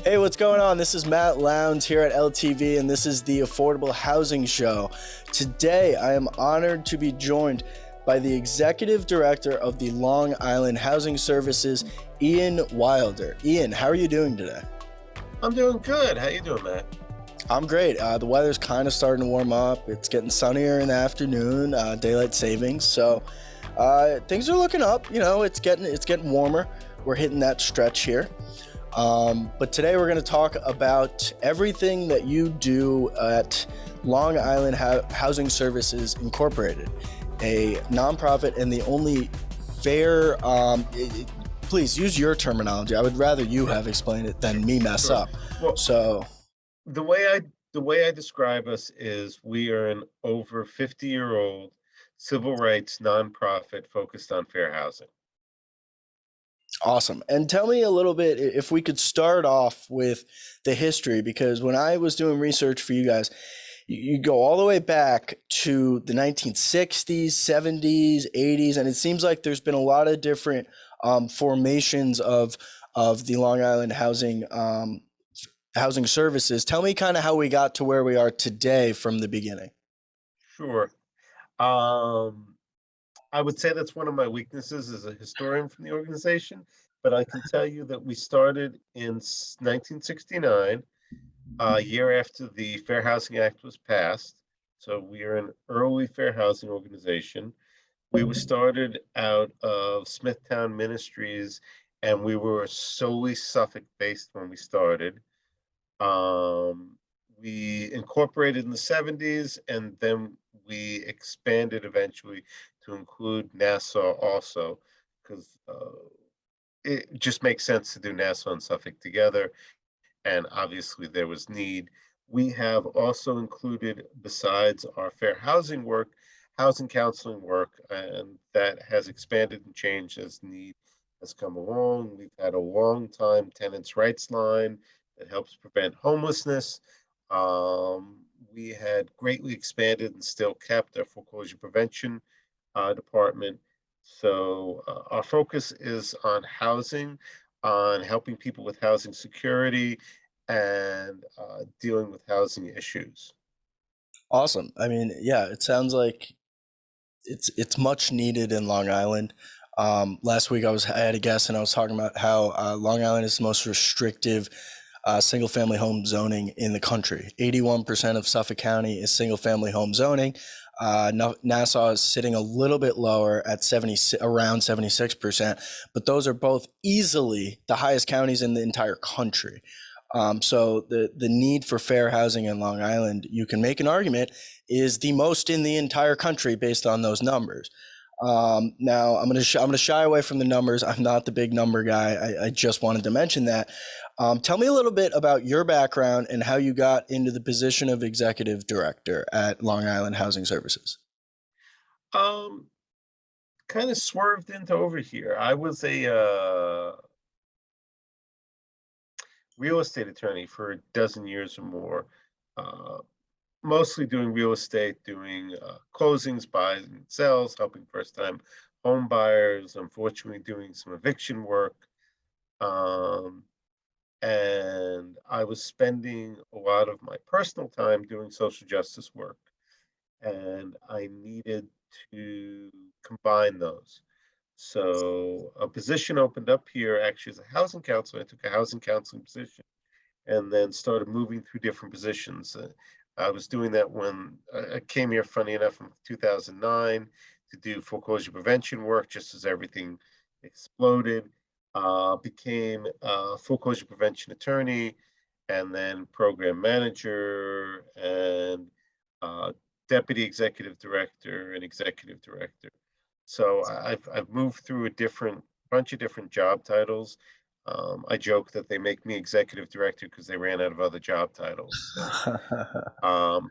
Hey, what's going on? This is Matt Lownes here at LTV, and this is the Affordable Housing Show. Today, I am honored to be joined by the Executive Director of the Long Island Housing Services, Ian Wilder. Ian, how are you doing today? I'm doing good. How you doing, Matt? I'm great. The weather's kind of starting to warm up. It's getting sunnier in the afternoon, daylight savings. So things are looking up. It's getting warmer. We're hitting that stretch here. But today we're going to talk about everything that you do at Long Island Housing Services Incorporated, a nonprofit and the only fair. Please use your terminology. I would rather you have explained it than me mess Sure. up. Well, So the way I the way I describe us is we are an over 50-year-old civil rights nonprofit focused on fair housing. awesome. And tell me a little bit if we could start off with the history, because when I was doing research for you guys, you go all the way back to the 1960s, 70s, 80s, and it seems like there's been a lot of different formations of the Long Island housing services. Tell me kind of how we got to where we are today from the beginning. Sure. Um, I would say that's one of my weaknesses as a historian from the organization, but I can tell you that we started in 1969, a year after the Fair Housing Act was passed. So we are an early fair housing organization. We were started out of Smithtown Ministries, and we were solely Suffolk based when we started. Um, we incorporated in the 70s, and then we expanded eventually to include Nassau also, because it just makes sense to do Nassau and Suffolk together. And obviously, there was need. We have also included, besides our fair housing work, housing counseling work, and that has expanded and changed as need has come along. We've had a long time tenants' rights line that helps prevent homelessness. We had greatly expanded and still kept our foreclosure prevention department. So our focus is on housing, on helping people with housing security, and dealing with housing issues. Awesome. I mean, yeah, it sounds like it's much needed in Long Island. Last week I had a guest and I was talking about how Long Island is the most restrictive single family home zoning in the country. 81% of Suffolk County is single family home zoning. Nassau is sitting a little bit lower at around 76%, but those are both easily the highest counties in the entire country. So the need for fair housing in Long Island, you can make an argument, is the most in the entire country based on those numbers. Now I'm gonna shy away from the numbers. I'm not the big number guy. I just wanted to mention that. Tell me a little bit about your background and how you got into the position of executive director at Long Island Housing Services. Um, Kind of swerved into over here. I was a real estate attorney for a dozen years or more, uh, mostly doing real estate, doing closings, buys and sells, helping first-time home buyers. Unfortunately, doing some eviction work. Um, and I was spending a lot of my personal time doing social justice work, and I needed to combine those. So a position opened up here actually as a housing counselor. I took a housing counseling position and then started moving through different positions. I was doing that when I came here, funny enough, in 2009 to do foreclosure prevention work, just as everything exploded. Became a foreclosure prevention attorney, and then program manager, and uh, deputy executive director, and executive director. So I've moved through a different bunch of different job titles. I joke that they make me executive director because they ran out of other job titles. So,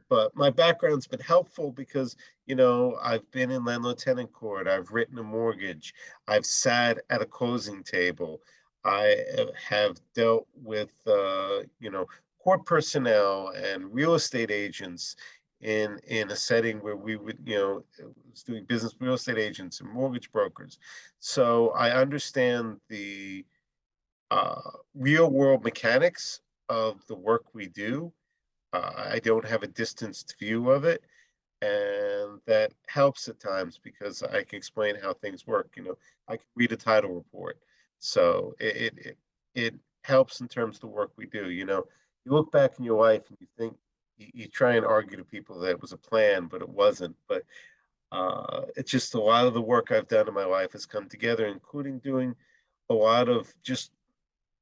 but my background's been helpful because I've been in landlord-tenant court. I've written a mortgage. I've sat at a closing table. I have dealt with court personnel and real estate agents in a setting where we would was doing business with real estate agents and mortgage brokers. So I understand real world mechanics of the work we do. I don't have a distanced view of it, and that helps at times because I can explain how things work. I can read a title report, so it helps in terms of the work we do. You look back in your life and you think you try and argue to people that it was a plan, but it wasn't. But it's just a lot of the work I've done in my life has come together, including doing a lot of just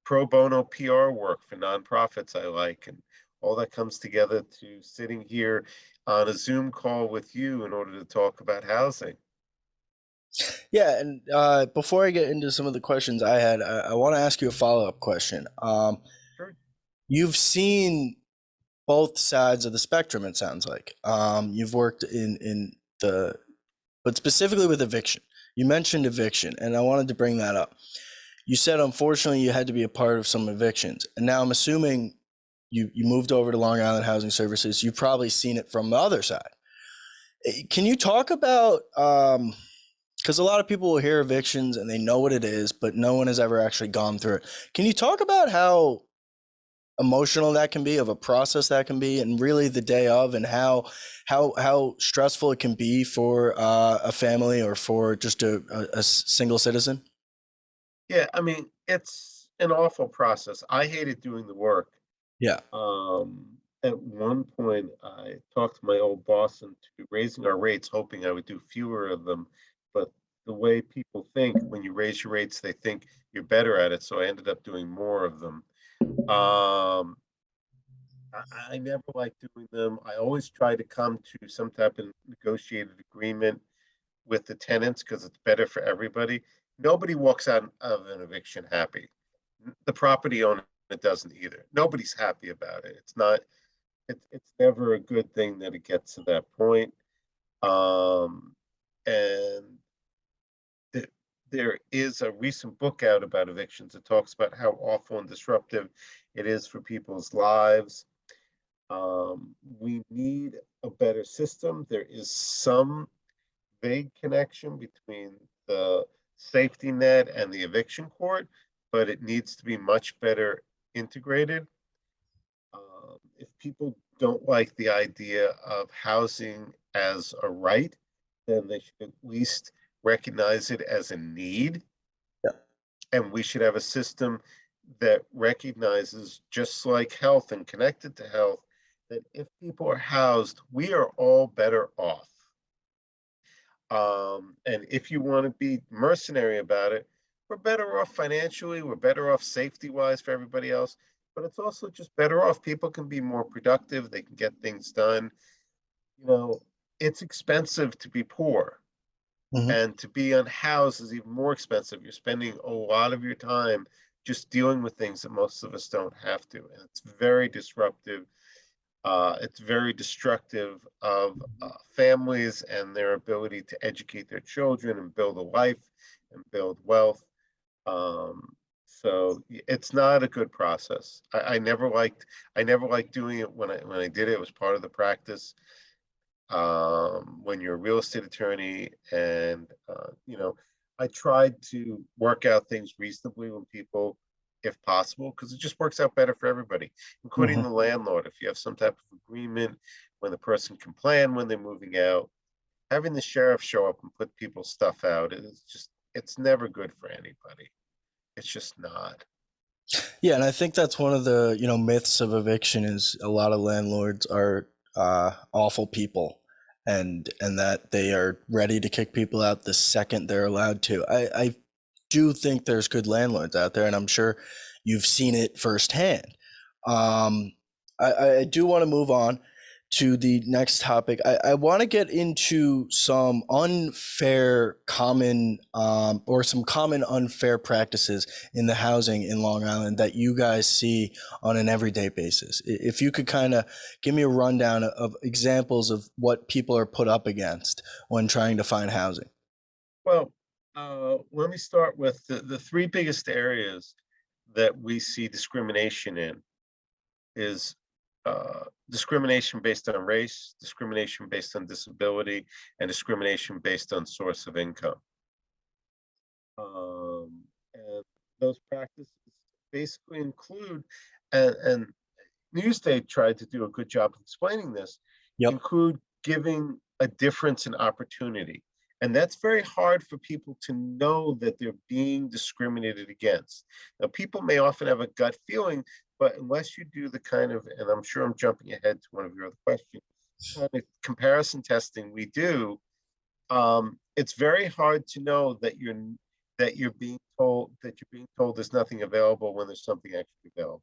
pro bono PR work for nonprofits I like, and all that comes together to sitting here on a Zoom call with you in order to talk about housing. Yeah, and before I get into some of the questions I had, I want to ask you a follow-up question. Sure. You've seen both sides of the spectrum, it sounds like. You've worked in the, but specifically with eviction. You mentioned eviction, and I wanted to bring that up. You said unfortunately you had to be a part of some evictions, and now I'm assuming you moved over to Long Island Housing Services. You've probably seen it from the other side. Can you talk about because a lot of people will hear evictions and they know what it is, but no one has ever actually gone through it. Can you talk about how emotional that can be, of a process that can be, and really the day of, and how stressful it can be for a family or for just a single citizen? Yeah, I mean, it's an awful process. I hated doing the work. Yeah. At one point, I talked my old boss into raising our rates, hoping I would do fewer of them. But the way people think, when you raise your rates, they think you're better at it. So I ended up doing more of them. Um, I never liked doing them. I always try to come to some type of negotiated agreement with the tenants because it's better for everybody. Nobody walks out of an eviction happy. The property owner doesn't either. Nobody's happy about it. It's never a good thing that it gets to that point. Um, and th- there is a recent book out about evictions that talks about how awful and disruptive it is for people's lives. We need a better system. There is some vague connection between the safety net and the eviction court, but it needs to be much better integrated. If people don't like the idea of housing as a right, then they should at least recognize it as a need. Yeah. And we should have a system that recognizes, just like health and connected to health, that if people are housed, we are all better off. And if you want to be mercenary about it, we're better off financially, we're better off safety wise for everybody else, but it's also just better off. People can be more productive, they can get things done. You know, it's expensive to be poor, Hmm. and to be unhoused is even more expensive. You're spending a lot of your time just dealing with things that most of us don't have to, and it's very disruptive. It's very destructive of families and their ability to educate their children and build a life and build wealth. So it's not a good process. I never liked doing it when I did it. It was part of the practice. When you're a real estate attorney, and I tried to work out things reasonably when people, if possible, because it just works out better for everybody, including Hmm. the landlord. If you have some type of agreement when the person can plan when they're moving out, having the sheriff show up and put people's stuff out, it's never good for anybody. It's just not. Yeah, and I think that's one of the myths of eviction is a lot of landlords are awful people, and that they are ready to kick people out the second they're allowed to. I do think there's good landlords out there, and I'm sure you've seen it firsthand. Um, I do want to move on to the next topic. I want to get into some unfair common or some common unfair practices in the housing in Long Island that you guys see on an everyday basis. If you could kind of give me a rundown of examples of what people are put up against when trying to find housing. Well, let me start with the three biggest areas that we see discrimination in is discrimination based on race, discrimination based on disability, and discrimination based on source of income. And those practices basically include, and Newsday tried to do a good job of explaining this, Yep. include giving a difference in opportunity. And that's very hard for people to know that they're being discriminated against. Now, people may often have a gut feeling, but unless you do the kind of, and I'm sure I'm jumping ahead to one of your other questions, kind of comparison testing we do, it's very hard to know that you're being told there's nothing available when there's something actually available.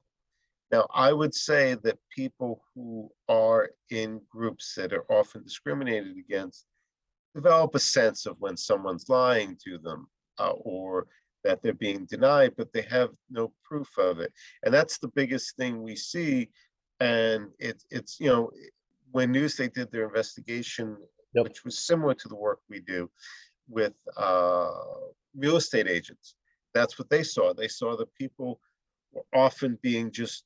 Now, I would say that people who are in groups that are often discriminated against develop a sense of when someone's lying to them, or that they're being denied, but they have no proof of it. And that's the biggest thing we see. And it's when Newsday did their investigation, Yep. which was similar to the work we do with real estate agents, that's what they saw. They saw that people were often being just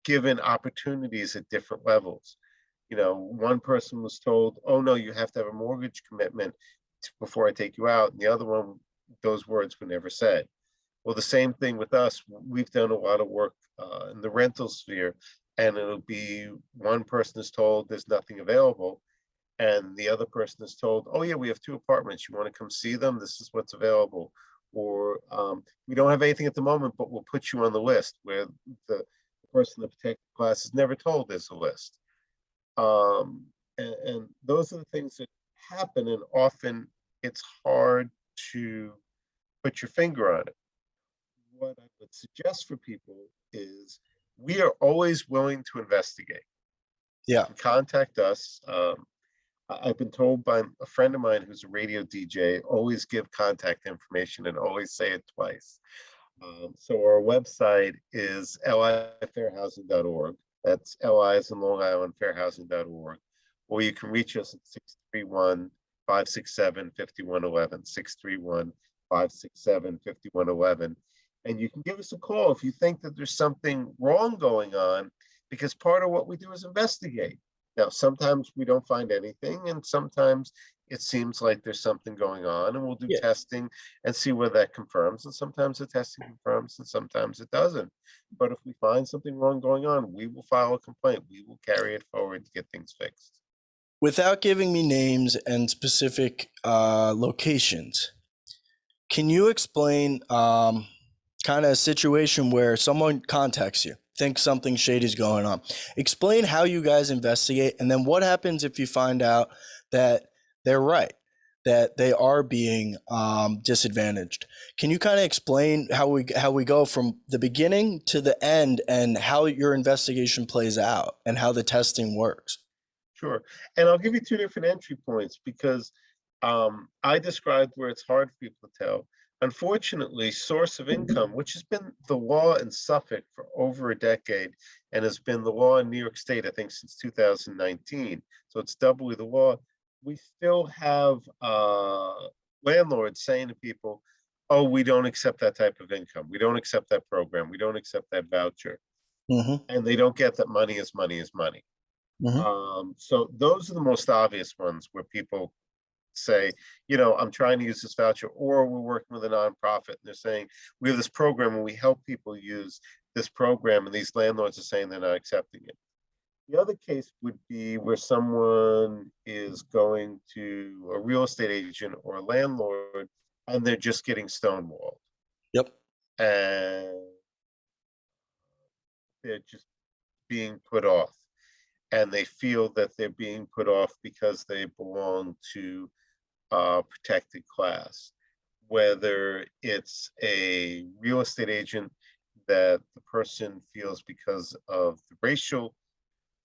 given opportunities at different levels. One person was told, "Oh no, you have to have a mortgage commitment before I take you out," and the other one, those words were never said. Well, the same thing with us. We've done a lot of work in the rental sphere, and it'll be one person is told there's nothing available, and the other person is told, "Oh yeah, we have two apartments. You want to come see them? This is what's available." Or we don't have anything at the moment, but we'll put you on the list, where the person in the protected class is never told there's a list. And those are the things that happen, and often it's hard to put your finger on it. What I would suggest for people is we are always willing to investigate. You Yeah. can contact us. I've been told by a friend of mine who's a radio DJ, always give contact information and always say it twice. So our website is lifairhousing.org. That's LI as in Long Island, fairhousing.org. Or you can reach us at 631 567 5111, 631 567 5111. And you can give us a call if you think that there's something wrong going on, because part of what we do is investigate. Now, sometimes we don't find anything, and sometimes it seems like there's something going on, and we'll do Yeah. testing and see where that confirms. And sometimes the testing confirms, and sometimes it doesn't. But if we find something wrong going on, we will file a complaint. We will carry it forward to get things fixed. Without giving me names and specific locations, can you explain kind of a situation where someone contacts you, thinks something shady is going on? Explain how you guys investigate, and then what happens if you find out that they're right, that they are being disadvantaged. Can you kind of explain how we go from the beginning to the end, and how your investigation plays out, and how the testing works? Sure. And I'll give you two different entry points, because I described where it's hard for people to tell. Unfortunately, source of income, which has been the law in Suffolk for over a decade and has been the law in New York State, I think, since 2019. So it's doubly the law. We still have landlords saying to people, "Oh, we don't accept that type of income. We don't accept that program. We don't accept that voucher." Mm-hmm. And they don't get that money is money is money. Mm-hmm. So those are the most obvious ones where people say, "I'm trying to use this voucher," or we're working with a nonprofit and they're saying, "We have this program and we help people use this program," and these landlords are saying they're not accepting it. The other case would be where someone is going to a real estate agent or a landlord and they're just getting stonewalled, Yep. and they're just being put off. And they feel that they're being put off because they belong to a protected class, whether it's a real estate agent that the person feels because of the racial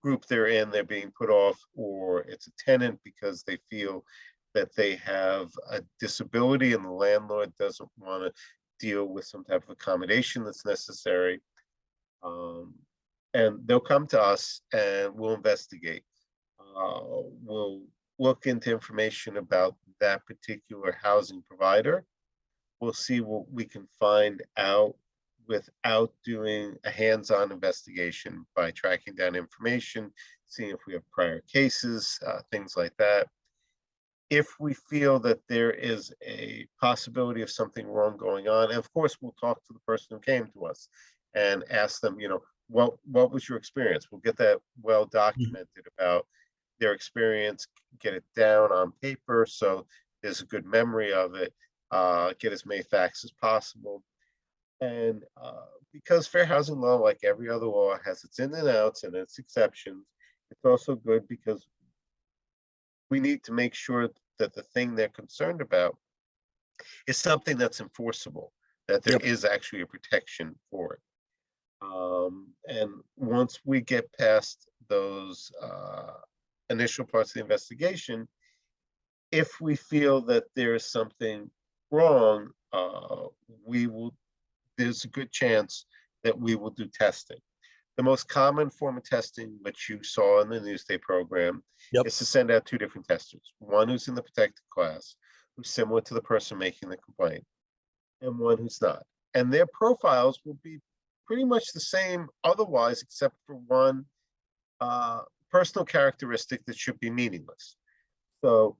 group they're in, they're being put off, or it's a tenant because they feel that they have a disability and the landlord doesn't want to deal with some type of accommodation that's necessary. Um, and they'll come to us and we'll investigate. We'll look into information about that particular housing provider. We'll see what we can find out without doing a hands-on investigation, by tracking down information, seeing if we have prior cases, things like that. If we feel that there is a possibility of something wrong going on, and of course, we'll talk to the person who came to us and ask them, what was your experience? We'll get that well Mhm. documented about their experience, get it down on paper so there's a good memory of it, get as many facts as possible. And because fair housing law, like every other law, has its in and outs and its exceptions, it's also good because we need to make sure that the thing they're concerned about is something that's enforceable, that there Yep. is actually a protection for it. And once we get past those initial parts of the investigation, if we feel that there is something wrong, we will. There's a good chance that we will do testing. The most common form of testing, which you saw in the Newsday program, Yep. is to send out two different testers. One who's in the protected class, who's similar to the person making the complaint, and one who's not. And their profiles will be pretty much the same otherwise, except for one uh, personal characteristic that should be meaningless. So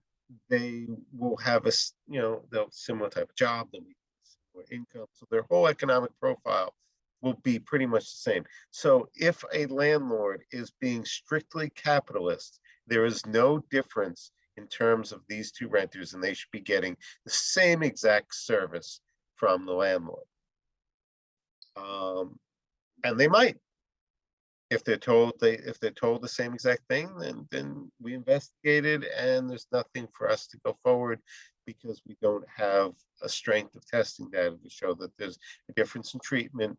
they will have they'll similar type of job, they'll be similar income. So their whole economic profile will be pretty much the same. So if a landlord is being strictly capitalist, there is no difference in terms of these two renters, and they should be getting the same exact service from the landlord. Um, and they might, if they're told the same exact thing, then we investigated, and there's nothing for us to go forward because we don't have a strength of testing data to show that there's a difference in treatment,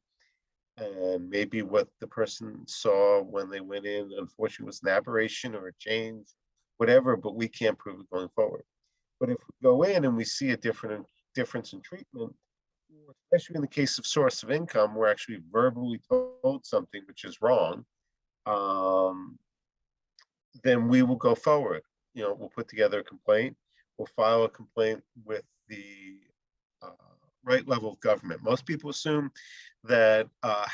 and maybe what the person saw when they went in unfortunately was an aberration or a change, whatever, but we can't prove it going forward. But if we go in and we see a difference in treatment, especially in the case of source of income, we're actually verbally told something which is wrong, um, then we will go forward. We'll put together a complaint. We'll file a complaint with the uh, right level of government. Most people assume that fair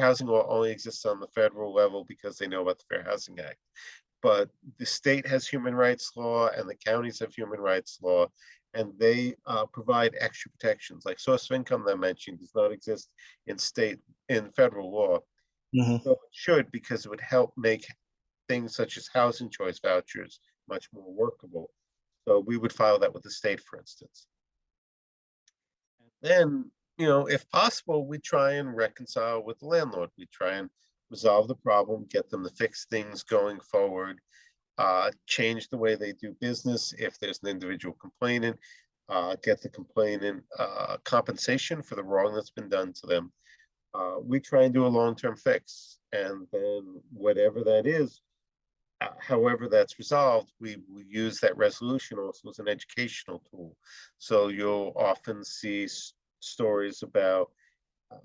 housing law only exists on the federal level because they know about the Fair Housing Act. But the state has human rights law and the counties have human rights law, and they provide extra protections. Like source of income that I mentioned does not exist in federal law. Hmm. So it should, because it would help make things such as housing choice vouchers much more workable. So we would file that with the state, for instance. Then, if possible, we try and reconcile with the landlord. We try and resolve the problem, get them to fix things going forward, change the way they do business. If there's an individual complainant, get the complainant compensation for the wrong that's been done to them. We try and do a long-term fix, and then whatever that is, however that's resolved, we use that resolution also as an educational tool. So you'll often see stories about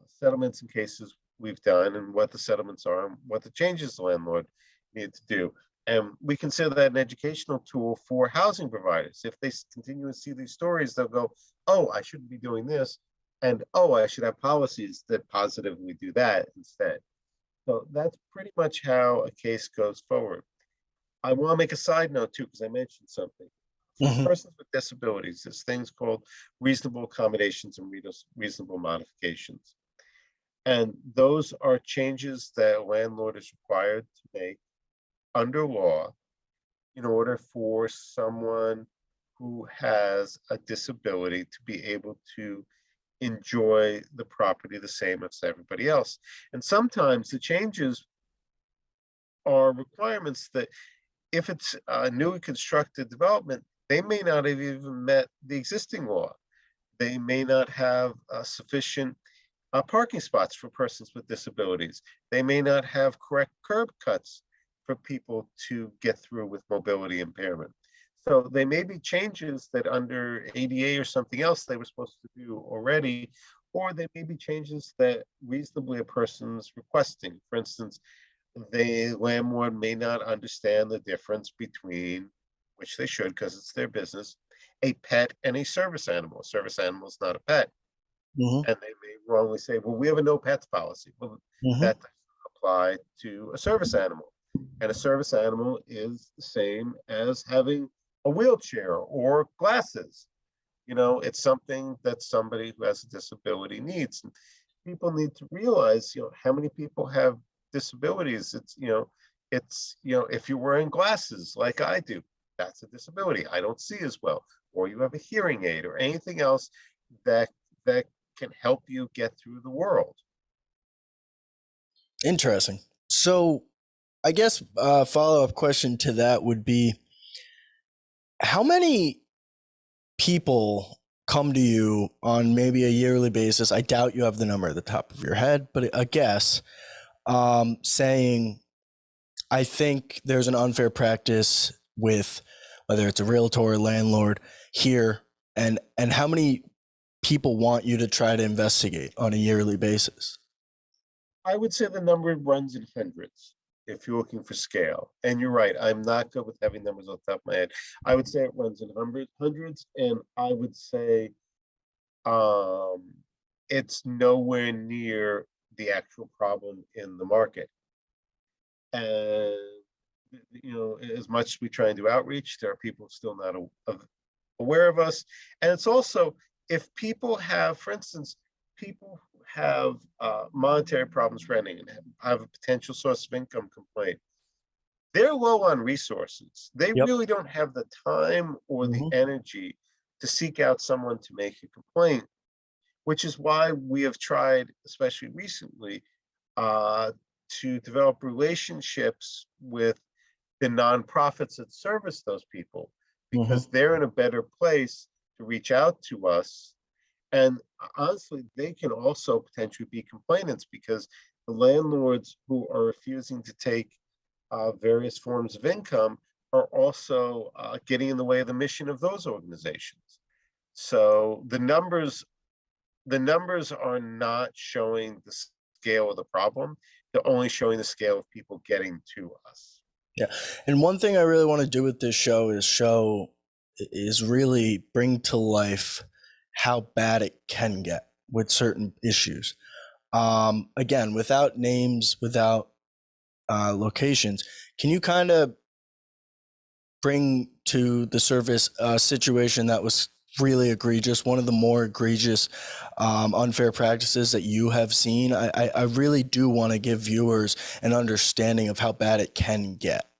settlements and cases we've done and what the settlements are and what the changes the landlord need to do. And we consider that an educational tool for housing providers. If they continue to see these stories, they'll go, oh, I shouldn't be doing this. And oh, I should have policies that positively do that instead. So that's pretty much how a case goes forward. I want to make a side note too, because I mentioned something. For Hmm. persons with disabilities, there's things called reasonable accommodations and reasonable modifications. And those are changes that a landlord is required to make under law in order for someone who has a disability to be able to enjoy the property the same as everybody else. And sometimes the changes are requirements that, if it's a newly constructed development, they may not have even met the existing law. They may not have sufficient parking spots for persons with disabilities. They may not have correct curb cuts for people to get through with mobility impairment. So they may be changes that under ADA or something else they were supposed to do already, or they may be changes that reasonably a person's requesting. For instance, the landlord may not understand the difference between, which they should because it's their business, a pet and a service animal. A service animal is not a pet. Hmm. And they may wrongly say, well, we have a no pets policy. Well, Hmm. that doesn't apply to a service animal. And a service animal is the same as having a wheelchair or glasses. It's something that somebody who has a disability needs. And people need to realize, how many people have disabilities. If you're wearing glasses like I do, that's a disability. I don't see as well. Or you have a hearing aid or anything else that that can help you get through the world. Interesting. So, I guess a follow-up question to that would be, how many people come to you on maybe a yearly basis? I doubt you have the number at the top of your head, but a guess, saying, I think there's an unfair practice with whether it's a realtor or landlord here, and how many people want you to try to investigate on a yearly basis? I would say the number runs in hundreds if you're looking for scale. And you're right, I'm not good with having numbers off the top of my head. I would say it runs in hundreds, and I would say um, it's nowhere near the actual problem in the market. And as much as we try and do outreach, there are people still not aware of us. And it's also, if people have, for instance, people who have monetary problems renting and have a potential source of income complaint, they're low on resources. They Yep. really don't have the time or the Mhm. energy to seek out someone to make a complaint, which is why we have tried, especially recently, uh, to develop relationships with the nonprofits that service those people, Mhm. because they're in a better place to reach out to us. And honestly, they can also potentially be complainants, because the landlords who are refusing to take various forms of income are also getting in the way of the mission of those organizations. So the numbers are not showing the scale of the problem. They're only showing the scale of people getting to us. Yeah. And one thing I really want to do with this show is really bring to life how bad it can get with certain issues. Again, without names, without locations, can you kind of bring to the surface a situation that was really egregious, one of the more egregious unfair practices that you have seen? I really do want to give viewers an understanding of how bad it can get.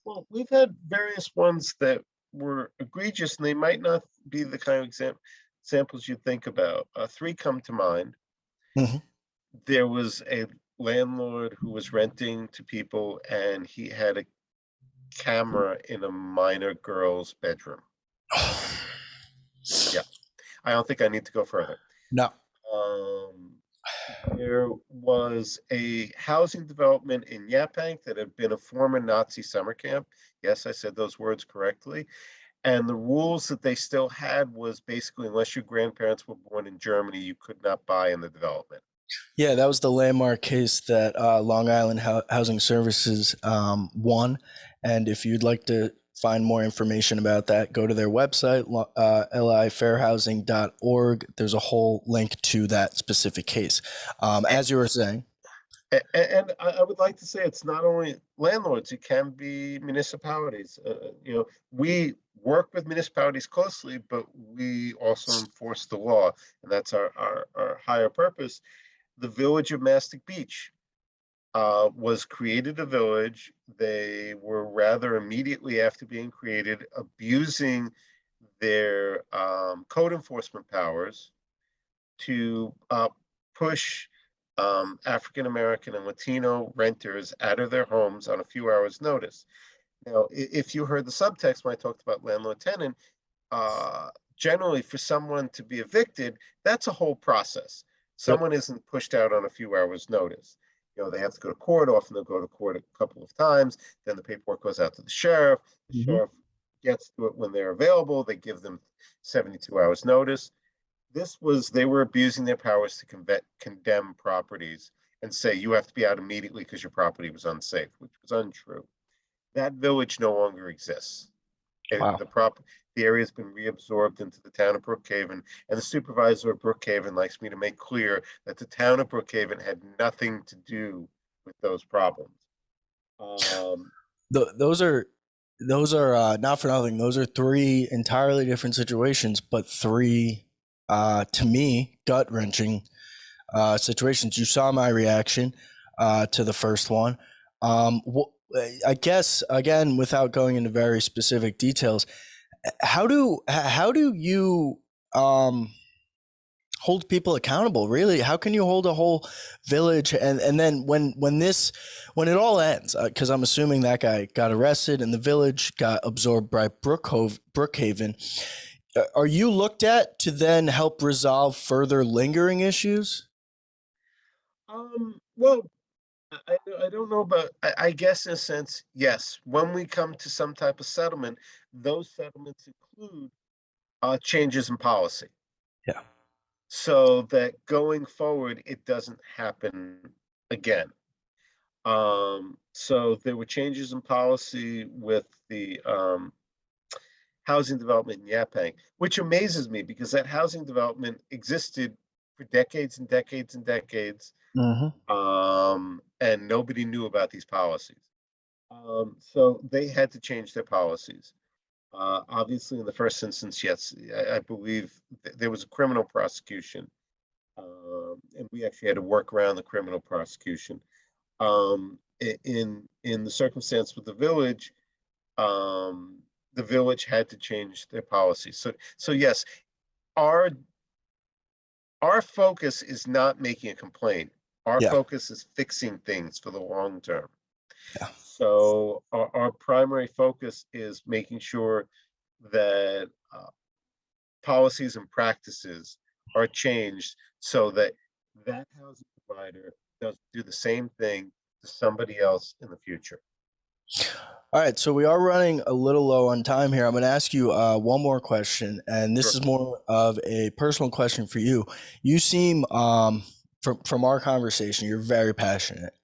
Well, we've had various ones that were egregious, and they might not be the kind of examples you think about. Three come to mind. Mhm. There was a landlord who was renting to people, and he had a camera in a minor girl's bedroom. Yeah, I don't think I need to go further. No. Um, there was a housing development in Yaphank that had been a former Nazi summer camp. Yes, I said those words correctly. And the rules that they still had was basically, unless your grandparents were born in Germany, you could not buy in the development. Yeah, that was the landmark case that Long Island Housing Services won. And if you'd like to find more information about that, go to their website, lifairhousing.org. There's a whole link to that specific case. As you were saying. And I would like to say it's not only landlords, it can be municipalities. We work with municipalities closely, but we also enforce the law, and that's our higher purpose. The village of Mastic Beach was created a village. They were rather immediately after being created abusing their code enforcement powers to push African American and Latino renters out of their homes on a few hours' notice. Now, if you heard the subtext when I talked about landlord tenant, generally for someone to be evicted, that's a whole process. Yep. Someone isn't pushed out on a few hours' notice. They have to go to court. Often they'll go to court a couple of times. Then the paperwork goes out to the sheriff. The Mm-hmm. sheriff gets to it when they're available. They give them 72 hours notice. They were abusing their powers to condemn properties and say you have to be out immediately because your property was unsafe, which was untrue. That village no longer exists. Wow. The area has been reabsorbed into the town of Brookhaven, and the supervisor of Brookhaven likes me to make clear that the town of Brookhaven had nothing to do with those problems. Um, Those are not for nothing. Those are three entirely different situations, but three to me gut wrenching situations. You saw my reaction to the first one. I guess again, without going into very specific details, how do you hold people accountable? Really, how can you hold a whole village and then when it all ends? Because I'm assuming that guy got arrested and the village got absorbed by Brookhaven. Are you looked at to then help resolve further lingering issues? well, I don't know, but I guess in a sense, yes. When we come to some type of settlement, those settlements include changes in policy, Yeah. so that going forward, it doesn't happen again. So there were changes in policy with the housing development in Yaphank, which amazes me because that housing development existed for decades and decades and decades, Mm-hmm. and nobody knew about these policies. So they had to change their policies. Obviously, in the first instance, yes, I believe there was a criminal prosecution, and we actually had to work around the criminal prosecution. In the circumstance with um, the village had to change their policies. So yes, our our focus is not making a complaint. Our Yeah. focus is fixing things for the long term. Yeah. So our primary focus is making sure that policies and practices are changed so that that housing provider doesn't do the same thing to somebody else in the future. All right, so we are running a little low on time here. I'm going to ask you one more question, and this Sure. is more of a personal question for you. You seem, from our conversation, you're very passionate.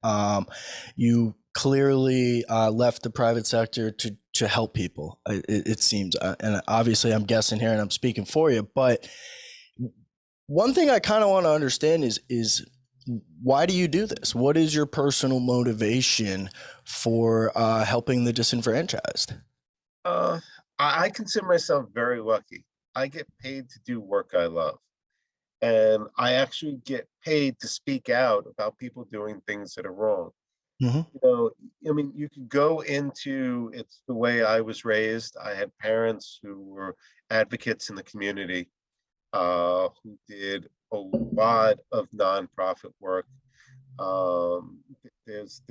You clearly left the private sector to help people. It seems, and obviously, I'm guessing here, and I'm speaking for you. But one thing I kind of want to understand is why do you do this? What is your personal motivation for helping the disenfranchised? Uh, I consider myself very lucky. I get paid to do work I love. And I actually get paid to speak out about people doing things that are wrong. Hmm. You know, I mean, you could go into it's the way I was raised. I had parents who were advocates in the community, who did a lot of nonprofit work. There's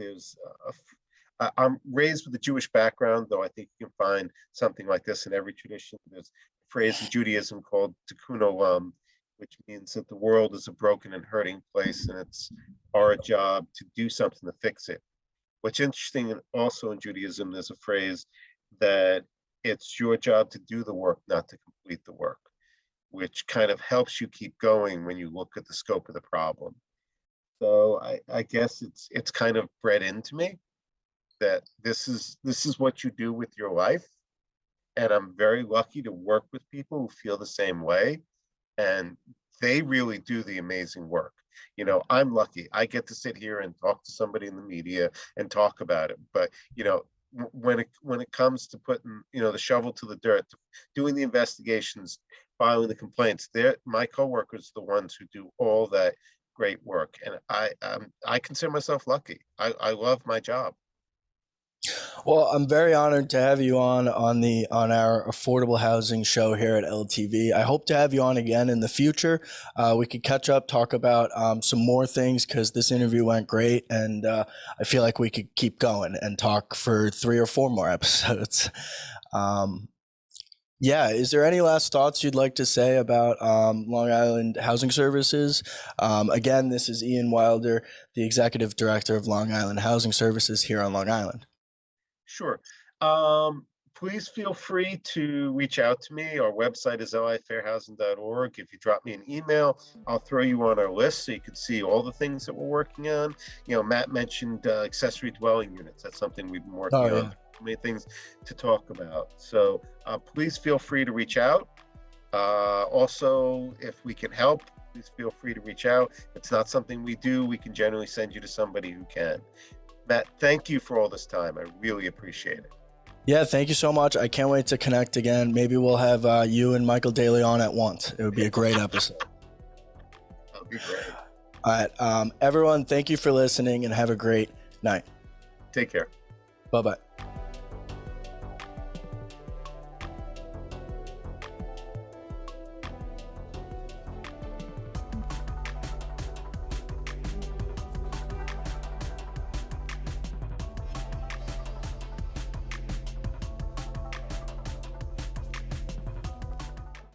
I'm raised with a Jewish background, though I think you can find something like this in every tradition. There's a phrase in Judaism called tikkun olam, which means that the world is a broken and hurting place, and it's our job to do something to fix it. What's interesting, and also in Judaism, there's a phrase that it's your job to do the work, not to complete the work, which kind of helps you keep going when you look at the scope of the problem. So I guess it's kind of bred into me that this is what you do with your life. And I'm very lucky to work with people who feel the same way. And they really do the amazing work. You know, I'm lucky. I get to sit here and talk to somebody in the media and talk about it. But you know, when it comes to putting the shovel to the dirt, doing the investigations, filing the complaints, they're my coworkers, the ones who do all that great work. And I consider myself lucky. I love my job. Well, I'm very honored to have you on our affordable housing show here at LTV. I hope to have you on again in the future. We could catch up, talk about some more things because this interview went great, and I feel like we could keep going and talk for 3 or 4 more episodes. Um, yeah, is there any last thoughts you'd like to say about Long Island Housing Services? Again, this is Ian Wilder, the Executive Director of Long Island Housing Services here on Long Island. Sure. Um, Please feel free to reach out to me. Our website is lifairhousing.org. If you drop me an email, I'll throw you on our list so you can see all the things that we're working on. You know, Matt mentioned accessory dwelling units. That's something we've been Oh, working on. yeah. Many things to talk about. So please feel free to reach out. Also, if we can help, please feel free to reach out. If it's not something we do, we can generally send you to somebody who can. Matt, thank you for all this time. I really appreciate it. Yeah, thank you so much. I can't wait to connect again. Maybe we'll have you and Michael Daly on at once. It would be a great episode. That'll be great. All right, everyone, thank you for listening and have a great night. Take care. Bye-bye.